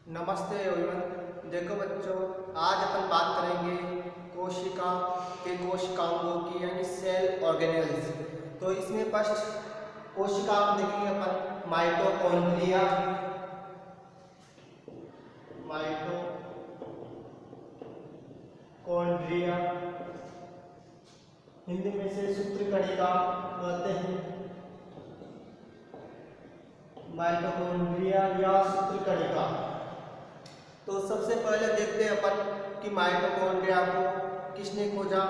नमस्ते एवरीवन। देखो बच्चों, आज अपन बात करेंगे कोशिका के कोशिकांगों की यानी सेल ऑर्गेनेल्स। तो इसमें फर्स्ट कोशिकांग देखेंगे अपन माइटोकॉन्ड्रिया। माइटोकॉन्ड्रिया हिंदी में से सूत्रकणिका कहते हैं। माइटोकॉन्ड्रिया या सूत्रकणिका। तो सबसे पहले देखते हैं अपन कि माइटोकॉन्ड्रिया को किसने खोजा।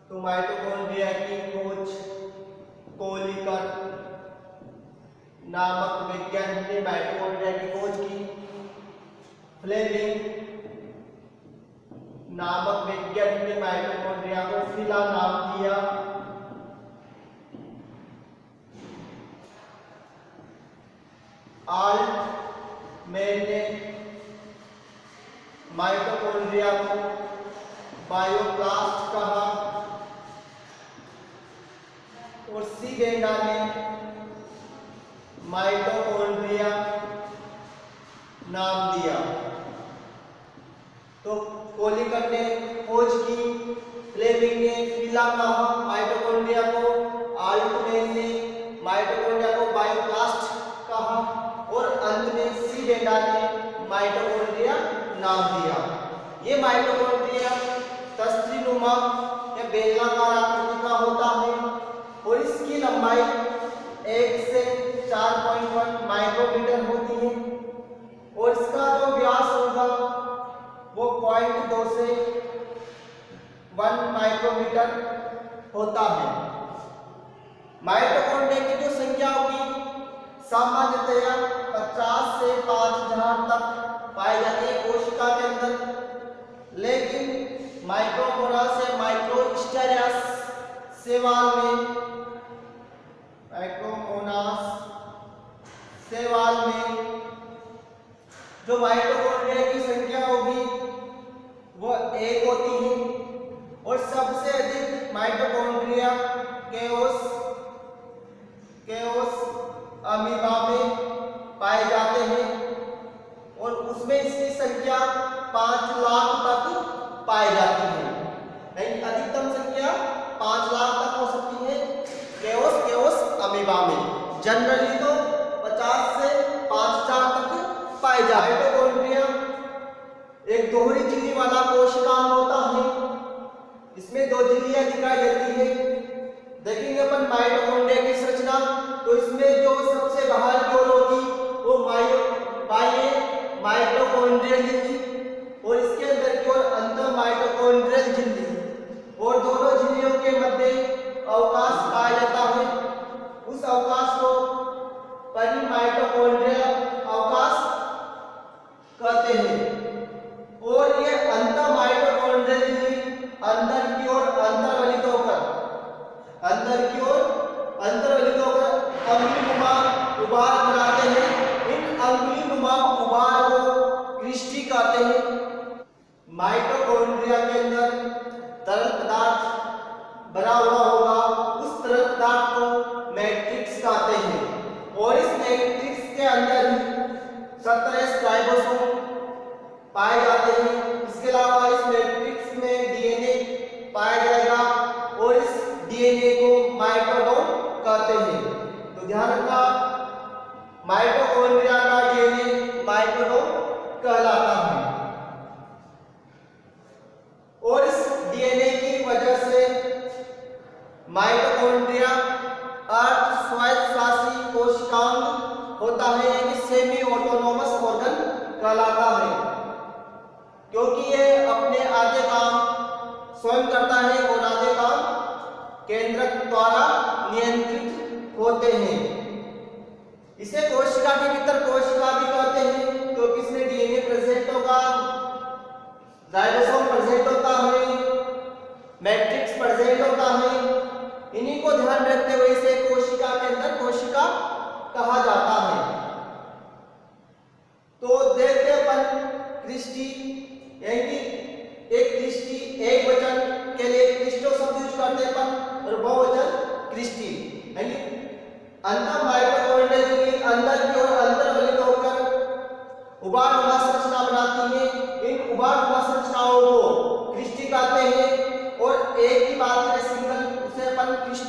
तो माइटोकॉन्ड्रिया की खोज कोलिकर नामक वैज्ञानिक ने माइटोकॉन्ड्रिया की खोज की। फ्लेमिंग नामक वैज्ञानिक ने माइटोकॉन्ड्रिया को फिला नाम दिया। आल्टमैन ने माइटोकॉन्ड्रिया को बायोप्लास्ट कहा और सीगेंडा ने माइटोकॉन्ड्रिया नाम दिया। तो कोलिकर ने खोज की, फ्लेमिंग ने फिला कहा माइटोकॉन्ड्रिया को, आल्टमैन ने माइटोकॉन्ड्रिया को बायोप्लास्ट कहा और अंत में सीगेंडा ने माइटोकॉन्ड्रिया नाम दिया। ये माइटोकॉन्ड्रिया तस्त्रीनुमा या बेलनाकार आकृति का होता है और इसकी लंबाई 1 से 4.1 माइक्रोमीटर होती है और इसका जो व्यास होगा वो 0.2 से 1 माइक्रोमीटर होता है। माइटोकॉन्ड्रिया की जो संख्या होगी सामान्यतया 50 से 5000 तक पाई जाती है कोशिका के अंदर, लेकिन माइक्रोमोनास या माइक्रोस्टेरियास शैवाल में जो माइटोकॉन्ड्रिया की संख्या होगी वो 1 होती है और सबसे अधिक माइटोकॉन्ड्रिया केओस अमीबा में पाए जाते हैं और उसमें इसकी संख्या 5 लाख तक पाई जाती है। यानी अधिकतम संख्या 5 लाख तक हो सकती है केओस अमीबा में। जनरली तो 50 से 5000 तक पाई जाती है। माइटोकॉन्ड्रिया एक दोहरी झिल्ली वाला कोशिकांग होता है। इसमें 2 झिल्लियां दिखाई देती है। देखेंगे अपन माइटोकॉन्ड्रिया की संरचना, तो इसमें जो सबसे बाहर की ओर होगी वो माइटोकॉन्ड्रियल झिल्ली और इसके अंदर की ओर अंतर माइटोकॉन्ड्रियल झिल्ली और दोनों झिल्लियों के मध्य अवकाश पाया जाता है। उस अवकाश को परिमाइटोकॉन्ड्रियल अवकाश कहते हैं और ये अंतर माइटोकॉन्ड्रियल झिल्ली अंदर की ओर अंतर्वलित होकर अंगुलीनुमा उभार बनाते हैं। इन अंगुलीनुमा उभार को क्रिस्टी कहते हैं। माइटोकॉन्ड्रिया के अंदर तरल पदार्थ बना हुआ होगा, उस तरल पदार्थ को मैट्रिक्स कहते हैं और इस मैट्रिक्स के अंदर 17 राइबोसोम पाए जाते हैं। इसके अलावा इस मैट्रिक्स में डीएनए पाया जाएगा और इस डीएनए को माइटोडोम कहते हैं। तो ध्यान रखना, माइटोकॉन्ड्रिया का डीएनए माइटोडोम कहलाता है और इस डीएनए की वजह से माइटोकॉन्ड्रिया अर्ध स्वायत्तशासी कोशिकांग होता है यानी सेमी ऑटोनोमस ऑर्गन कहलाता है, क्योंकि ये अपने आधे काम स्वयं करता है और आधे काम केंद्रक द्वारा नियंत्रित होते हैं। इसे कोशिका के भीतर कोशिका भी कहते हैं क्योंकि इसमें डीएनए प्रेजेंट होगा, राइबोसोम प्रेजेंट होता है, मैट्रिक्स प्रेजेंट होता है। इन्हीं को ध्यान रखते हुए इसे कोशिका के अंदर कोशिका कहा जाता है। तो देखते अपन क्रिस्टी यानी एक क्रिस्टी एक वचन के लिए क्रिस्टो शब्द यूज करते हैं अपन और बहुवचन क्रिस्टी यानी अंतर माइटोकॉन्ड्रिया के अंदर की ओर अंतर्वलित होकर उबाल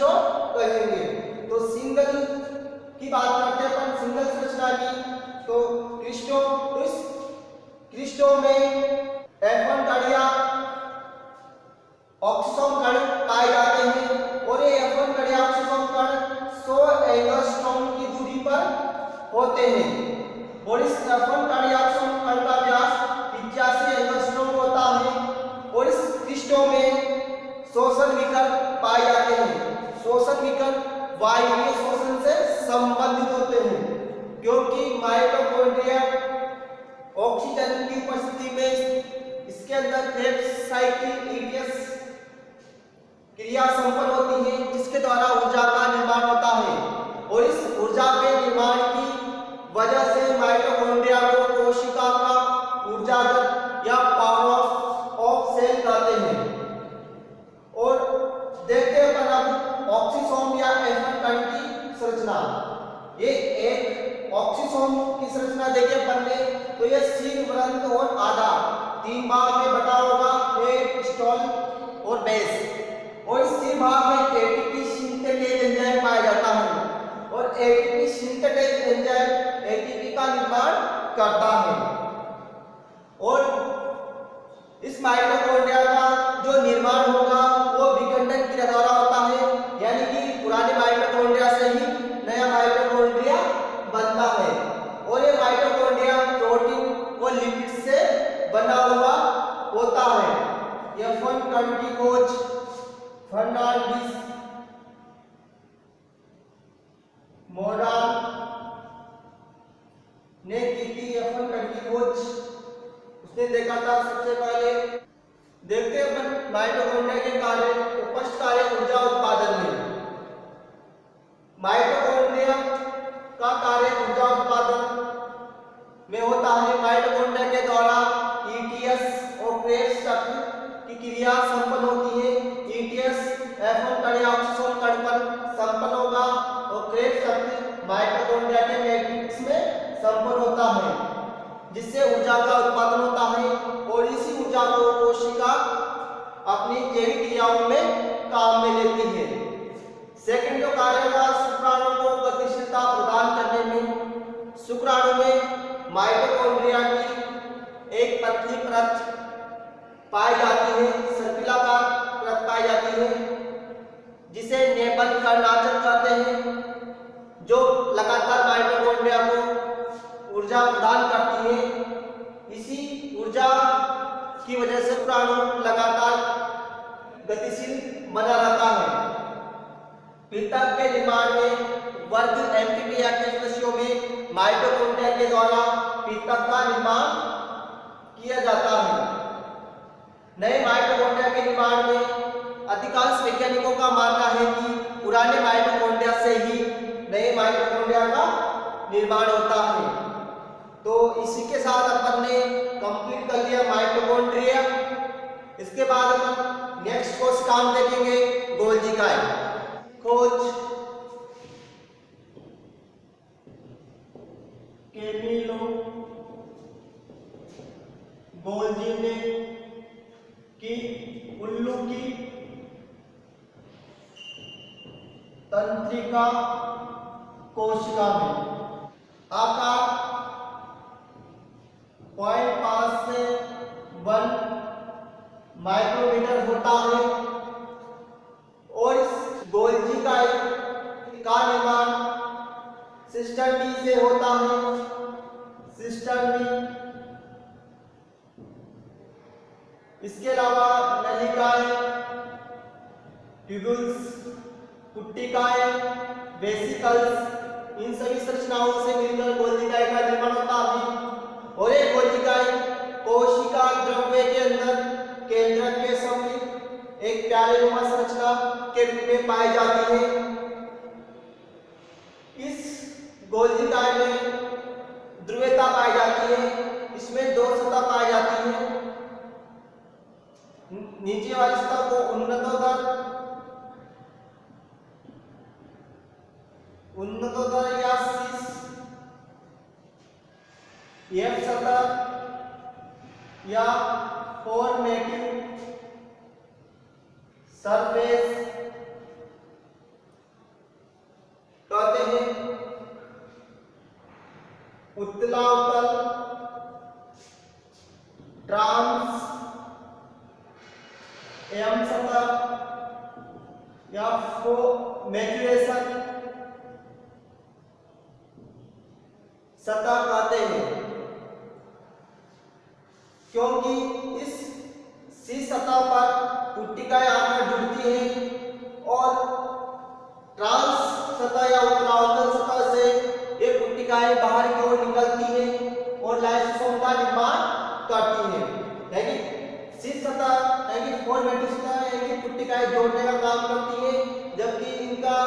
क्रिस्टो कहेंगे। तो सिंगल की बात करते हैं अपन, सिंगल संरचना की। तो क्रिस्टो, तो इस क्रिस्टो में F1 कड़ियां ऑक्सीसोम कण पाए जाते हैं और ये F1 कड़ियां ऑक्सीसोम कण 100 एंगस्ट्रॉम की दूरी पर होते हैं और इस F1 कड़ियां ऑक्सीसोम कण का व्यास 85 एंगस्ट्रॉम होता है और इस क्रिस्टो में शोषण विकर पाए जाते हैं। शोषण विकर वायवीय शोषण से संबंधित होते हैं क्योंकि माइटोकॉन्ड्रिया ऑक्सीजन की उपस्थिति में इसके अंदर क्रेब्स साइकिल ईटीएस क्रिया संपन्न होती है जिसके द्वारा ऊर्जा का निर्माण होता है और इस ऊर्जा के निर्माण की वजह से माइटोकॉन्ड्रिया को कोशिका का ऊर्जाघर या पावर ऑफ सेल कहते हैं। और देखते हैं अपन ऑक्सीसोम या F1 कण की संरचना। ये एक ऑक्सीसोम की संरचना देखे अपन ने, तो ये शीघ्र वृंत और आधार 3 भाग में बटा होगा, हेड, स्टॉल और बेस। और इस सी भाग में एटीपी सिंथेटेज एंजाइम पाया जाता है और एटीपी सिंथेटेज एंजाइम एटीपी का निर्माण करता है। और इस माइटोकॉन्ड्रिया का जो निर्माण होगा वो विखंडन क्रिया द्वारा होता है, यानी कि पुराने माइटोकॉन्ड्रिया से ही नया माइटोकॉन्ड्रिया बनता है। और ये माइटोकॉन्ड्रिया प्रोटीन और लिपिड से बना हुआ होता है। F1 कण की खोज फर्नांडिस मोडाल ने की थी। F1 कण की खोज उसने देखा था सबसे पहले। देखते हैं अपन माइटोकॉन्ड्रिया के कार्य। तो फर्स्ट कार्य ऊर्जा उत्पादन में। माइटोकॉन्ड्रिया का कार्य ऊर्जा उत्पादन में होता है। माइटोकॉन्ड्रिया के द्वारा ईटीएस और क्रेब्स चक्र की क्रिया संपन्न होती है। ईटीएस F1 कण या ऑक्सीसोम कण पर संपन्न होगा और क्रेब्स चक्र माइटोकॉन्ड्रिया के मैट्रिक्स में संपन्न होता है जिससे ऊर्जा का उत्पादन होता है और इसी ऊर्जा को कोशिका अपनी जैविक क्रियाओं में काम में लेती है। सेकंड जो कार्य होगा शुक्राणु को गतिशीलता प्रदान करने में। शुक्राणु में माइटोकॉन्ड्रिया की एक पतली परत पाई जाती है, सर्पिलाकार परत पाई जाती है जिसे नेबल कर्णाचल कहते हैं, जो लगातार माइटोकॉन्ड्रिया को ऊर्जा प्रदान करती है। इसी ऊर्जा की वजह से शुक्राणु लगातार गतिशील बना रहता है। पीतक के निर्माण में वर्ग एम्फीबिया के सदस्यों में माइटोकॉन्ड्रिया के द्वारा पीतक का निर्माण किया जाता है। नए माइटोकॉन्ड्रिया के निर्माण में अधिकांश वैज्ञानिकों का मानना है कि पुराने माइटोकॉन्ड्रिया से ही नए माइटोकॉन्ड्रिया का निर्माण होता है। तो इसी के साथ अपन ने कंप्लीट कर लिया माइटोकॉन्ड्रिया। इसके बाद अपन नेक्स्ट कोर्स काम देखेंगे गोल्जी का खोज। कैमिलो गोल्जी ने की उल्लू की तंत्रिका कोशिका में आकार 0.5 से 1 माइक्रोमीटर होता है और इस गोल्जी का निर्माण सिस्टम डी से होता है। सिस्टम डी, इसके अलावा नलिकाएं, ट्यूब्यूल्स, पुट्टिकाएं, वेसिकल्स, इन सभी संरचनाओं से मिलकर गोल्जिकाएं का निर्माण होता है और ये गोल्जिकाएं कोशिका द्रव्य के अंदर केंद्रक के सम्मिलित एक प्यालेनुमा संरचना के रूप में पाई जाती है। इस गोल्जिकाएं में ध्रुवीयता पाई जाती है। इसमें 2 सतह पाई जाती है। नीचे वाली सतह को उन्नतोदर या सिस F सतह या फॉर्मेटिव सरफेस या मैच्योरेशन सतह कहते हैं, क्योंकि इस शीर्ष सतह पर पुट्टिकाएं आकर जुड़ती हैं और ट्रांस सतह या उत्तरावतल सतह से ये पुट्टिकाएं बाहर की ओर निकलती हैं और लाइसोसोम का निर्माण करती हैं। यानी शीर्ष सतह यानी फोरमेटिव सतह यानी पुट्टिकाएं जोड़ने का काम करती है, जबकि इनका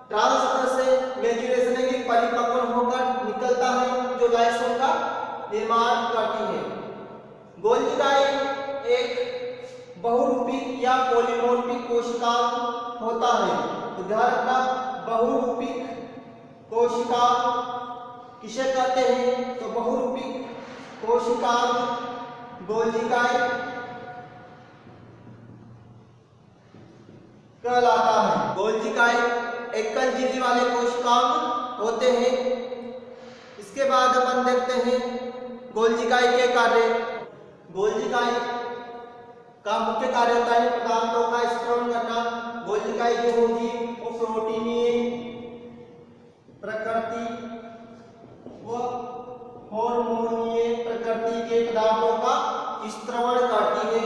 ट्रांस सतह से मैच्योरेशन यानी परिपक्व होकर निकलता है जो लाइसोसोम का निर्माण करती है। गोल्जिकाएं एक बहुरूपिक या पॉलीमॉर्फिक कोशिका होता है। तो ध्यान रखना, बहुरूपिक कोशिका किसे कहते हैं? तो बहुरूपिक कोशिका गोल्जिकाएं कहलाता है। गोल्जिकाएं एकल झिल्ली वाले कोशिकांग होते हैं। इसके बाद अपन देखते हैं गोल्जिकाएं के कार्य। गोल्जिकाएं का मुख्य कार्य होता है पदार्थों का स्त्रवण करना। गोल्जिकाएं जो होगी वो प्रोटीनीय प्रकृति व हार्मोनीय प्रकृति के पदार्थों का स्त्रवण करती है।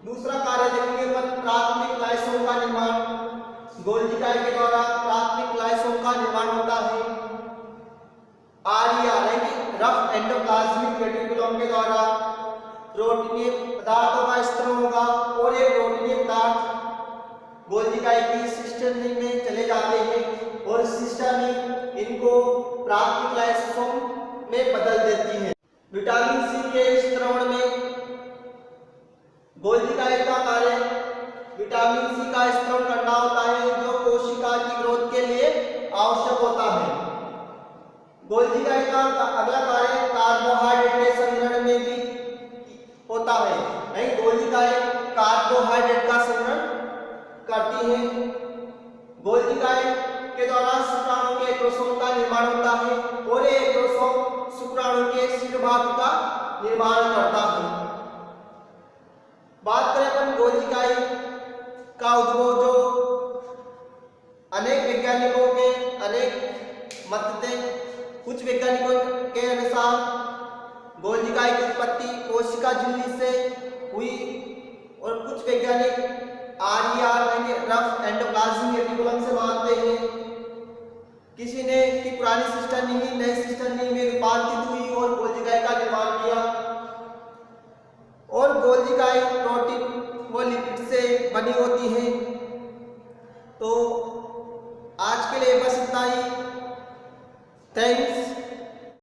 दूसरा कार्य देखेंगे अपन प्राथमिक लाइसोम का निर्माण। गोल्जिकाएं के द्वारा प्राथमिक लाइसोम का निर्माण होता है। आरईआर यानी रफ एंडोप्लाज्मिक रेटिकुलम के द्वारा प्रोटीनीय पदार्थों का स्त्रवण होगा और ये प्रोटीनीय पदार्थ गोल्जिकाएं की सिस्टर्नी में चले जाते हैं और सिस्टर्नी इनको प्राथमिक लाइसोसोम में बदल देती है। विटामिन सी के स्त्रवण में गोल्जिकाएं का कार्य विटामिन सी का स्त्रवण करना होता है, जो कोशिका की ग्रोथ के लिए आवश्यक होता है। गोल्जिकाएं का अगला कार्य कार्बोहाइड्रेट के संग्रहण में भी होता है। नहीं, गोल्जिकाएं कार्बोहाइड्रेट का संग्रहण करती हैं। गोल्जिकाएं के द्वारा शुक्राणु के एक्रोसोम का निर्माण होता है और ये एक्रोसोम शुक्राणु के शीर्ष भाग का निर्माण करता है। बात करें अपन गोल्जिकाएं का उद्भव, जो अनेक वैज्ञानिकों के अनेक मत थे। कुछ वैज्ञानिकों के अनुसार गोल्जिकाएं की उत्पत्ति कोशिका झिल्ली से हुई और कुछ वैज्ञानिक आरईआर यानी रफ एंडोप्लाज्मिक रेटिकुलम से मानते हैं। किसी ने कि पुरानी सिस्टर्नी ही नई सिस्टर्नी में रूपांतरित हुई और गोल्जिकाएं का निर्माण किया। और गोल्जिकाएं प्रोटीन व लिपिड से बनी होती हैं। तो आज के लिए बस इतना ही। थैंक्स।